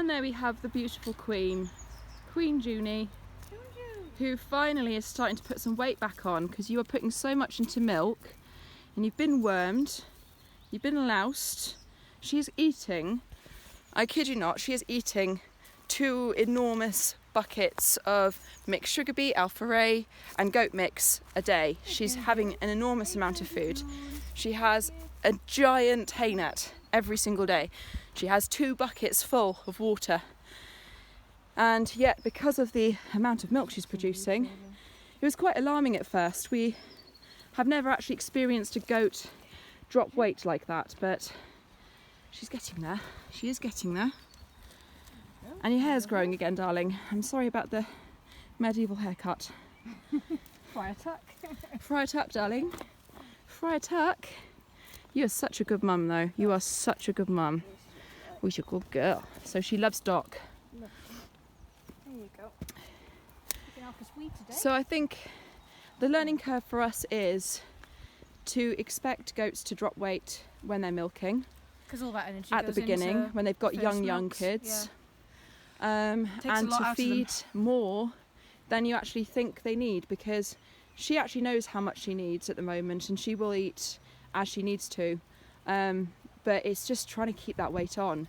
And there we have the beautiful Queen Junie, who finally is starting to put some weight back on, because you are putting so much into milk and you've been wormed, you've been loused. She's eating, I kid you not, she is eating 2 enormous buckets of mixed sugar beet, alpha and goat mix a day. She's having an enormous amount of food. She has a giant hay net every single day. She has 2 buckets full of water. And yet, because of the amount of milk she's producing, it was quite alarming at first. We have never actually experienced a goat drop weight like that, but she's getting there. She is getting there. And your hair's growing again, darling. I'm sorry about the medieval haircut. Friar tuck. Friar tuck, darling. Friar tuck. You are such a good mum, though. You are such a good mum. Oh, she's a good girl. So she loves Doc. There you go. Looking after Sweet today. So I think the learning curve for us is to expect goats to drop weight when they're milking. Because all that energy at the goes beginning, into when they've got young milks, kids. yeah. And to feed more than you actually think they need, because she actually knows how much she needs at the moment and she will eat as she needs to, but it's just trying to keep that weight on.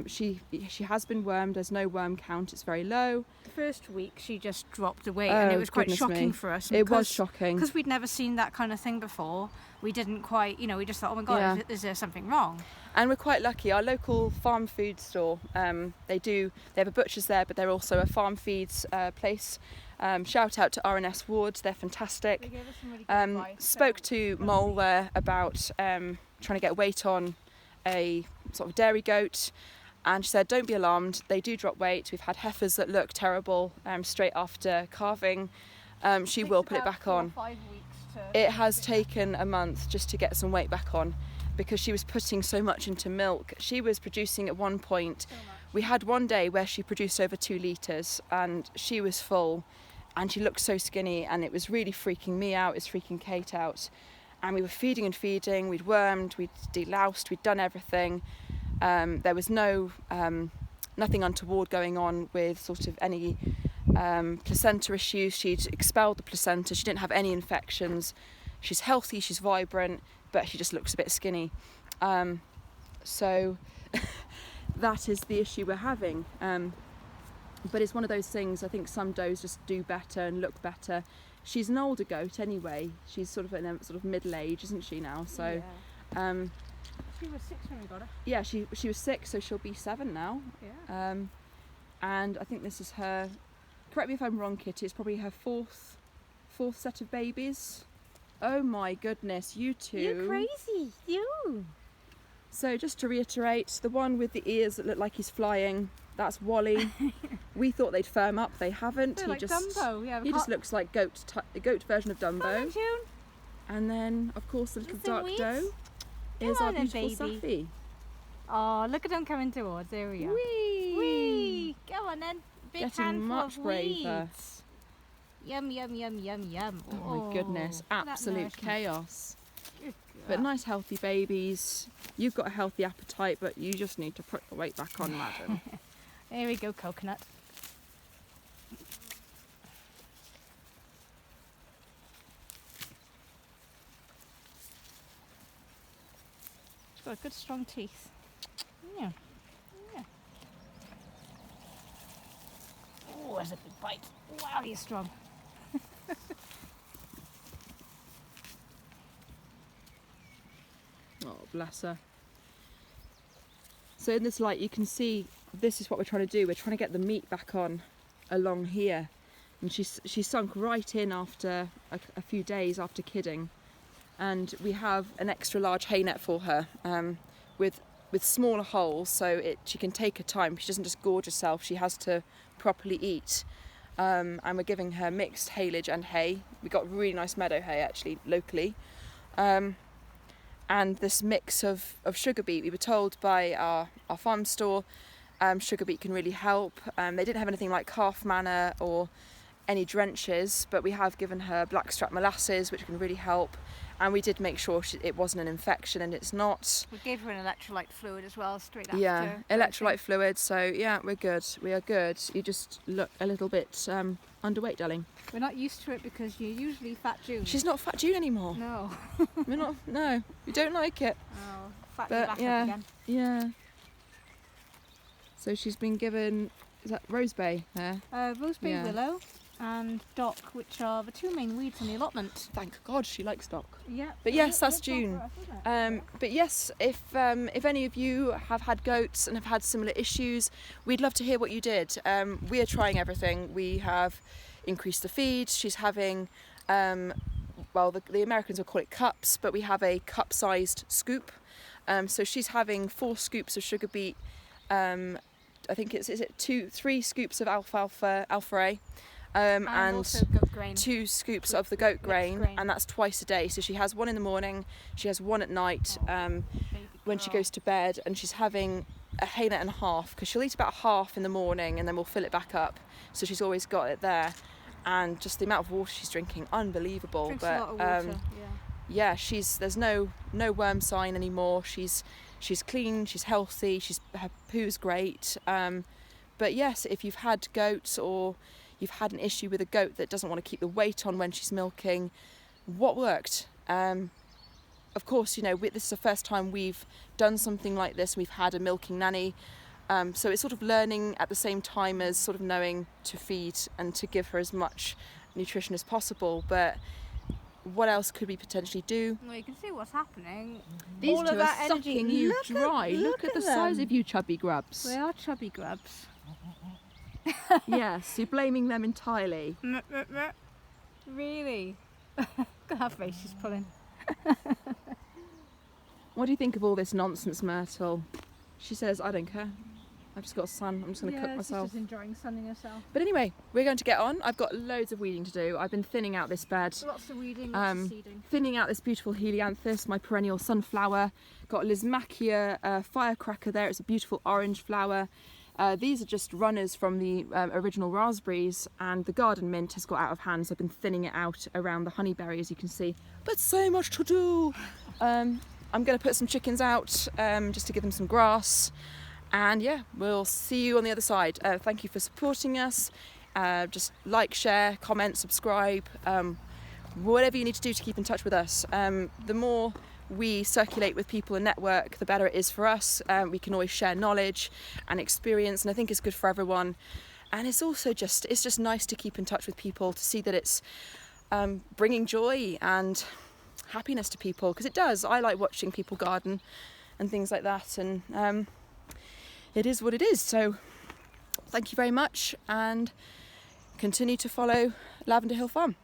She has been wormed. There's no worm count, it's very low. The first week she just dropped the weight, and it was quite shocking for us. It was shocking because we'd never seen that kind of thing before. We didn't quite, we just thought, oh my god, is there something wrong? And we're quite lucky. Our local farm food store, they have a butcher's there, but they're also a farm feeds place. Shout out to R&S Ward, they're fantastic. They gave us some really good advice. Spoke to Mole there about trying to get weight on a sort of dairy goat, and she said don't be alarmed, they do drop weight. We've had heifers that look terrible straight after calving. She will put it back on. 4 or 5 weeks it has taken a month just to get some weight back on, because she was putting so much into milk. She was producing at one point, we had one day where she produced over 2 litres and she was full and she looked so skinny, and it was really freaking me out, it's freaking Kate out. And we were feeding and feeding, we'd wormed, we'd deloused, we'd done everything. There was nothing untoward going on with sort of any placenta issues. She'd expelled the placenta, she didn't have any infections. She's healthy, she's vibrant, but she just looks a bit skinny. So that is the issue we're having. But it's one of those things, I think some does just do better and look better. She's an older goat anyway. She's sort of in a sort of middle age, isn't she now? So, yeah. She was 6 when we got her. Yeah, she was 6, so she'll be 7 now. Yeah. And I think this is her. Correct me if I'm wrong, Kitty. It's probably her fourth set of babies. Oh my goodness, you two. You're crazy, you. So just to reiterate, the one with the ears that look like he's flying, that's Wally. We thought they'd firm up, they haven't. They're like Dumbo. Yeah, he just looks like a goat version of Dumbo. Come on, June. And then, of course, the little dark Weeds. doe is our beautiful Safi. Oh, look at them coming towards. There we are. Whee! Whee! Go on then. Big Getting handful much of braver. weeds. Yum, yum, yum, yum, yum. Oh my goodness, absolute chaos. Good But girl. nice healthy babies. You've got a healthy appetite, but you just need to put the weight back on, madam. There we go, coconut. She's got good strong teeth. Yeah. Yeah. Oh, there's a big bite. Wow, he's strong. Oh, bless her. So in this light you can see this is what we're trying to do. We're trying to get the meat back on along here. And she sunk right in after a few days after kidding. And we have an extra large hay net for her with smaller holes, so she can take her time. She doesn't just gorge herself, she has to properly eat. And we're giving her mixed haylage and hay. We got really nice meadow hay actually locally. And this mix of sugar beet. We were told by our farm store sugar beet can really help. They didn't have anything like calf manna or any drenches, but we have given her blackstrap molasses, which can really help. And we did make sure it wasn't an infection, and it's not. We gave her an electrolyte fluid as well straight after. Yeah, electrolyte fluid. So yeah, we're good. We are good. You just look a little bit underweight, darling. We're not used to it because you're usually Fat June. She's not Fat June anymore. No. We're not. No, we don't like it. Oh, fat But back yeah, up again. yeah. So she's been given. Is that rosebay there? Rosebay Yeah. willow and dock, which are the two main weeds on the allotment. Thank God she likes dock. Yeah. But yes, that's June. But yes, if any of you have had goats and have had similar issues, we'd love to hear what you did. We are trying everything. We have increased the feed. She's having, well, the Americans will call it cups, but we have a cup-sized scoop. So she's having 4 scoops of sugar beet. I think is it 3 scoops of alfalfa A. And also goat grain. 2 scoops of the goat grain, and that's twice a day. So she has 1 in the morning, she has 1 at night when she goes to bed, and she's having a haynut and a half, because she'll eat about half in the morning and then we'll fill it back up. So she's always got it there, and just the amount of water she's drinking, unbelievable. Drinks but a lot of water, yeah, there's no worm sign anymore. She's clean, she's healthy, her poo's great. But yes, if you've had goats or you've had an issue with a goat that doesn't want to keep the weight on when she's milking, what worked? Of course, this is the first time we've done something like this. We've had a milking nanny. So it's sort of learning at the same time as sort of knowing to feed and to give her as much nutrition as possible. But what else could we potentially do? Well, you can see what's happening. These All two of are that energy. sucking you dry. Look at the size of you chubby grubs. They are chubby grubs. Yes, you're blaming them entirely. Really? Look at her face she's pulling. What do you think of all this nonsense, Myrtle? She says, I don't care. I've just got sun. I'm just going to cook myself. She's just enjoying sunning herself. But anyway, we're going to get on. I've got loads of weeding to do. I've been thinning out this bed. Lots of weeding, lots of seeding. Thinning out this beautiful helianthus, my perennial sunflower. Got Lysmachia firecracker there. It's a beautiful orange flower. These are just runners from the original raspberries, and the garden mint has got out of hand, so I've been thinning it out around the honeyberry, as you can see. But so much to do. I'm going to put some chickens out just to give them some grass, and yeah, we'll see you on the other side. Thank you for supporting us. Just like, share, comment, subscribe, whatever you need to do to keep in touch with us. The more we circulate with people and network, the better it is for us. We can always share knowledge and experience, and I think it's good for everyone. And it's also just nice to keep in touch with people, to see that it's bringing joy and happiness to people, because it does. I like watching people garden and things like that, and it is what it is. So thank you very much, and continue to follow Lavender Hill Farm.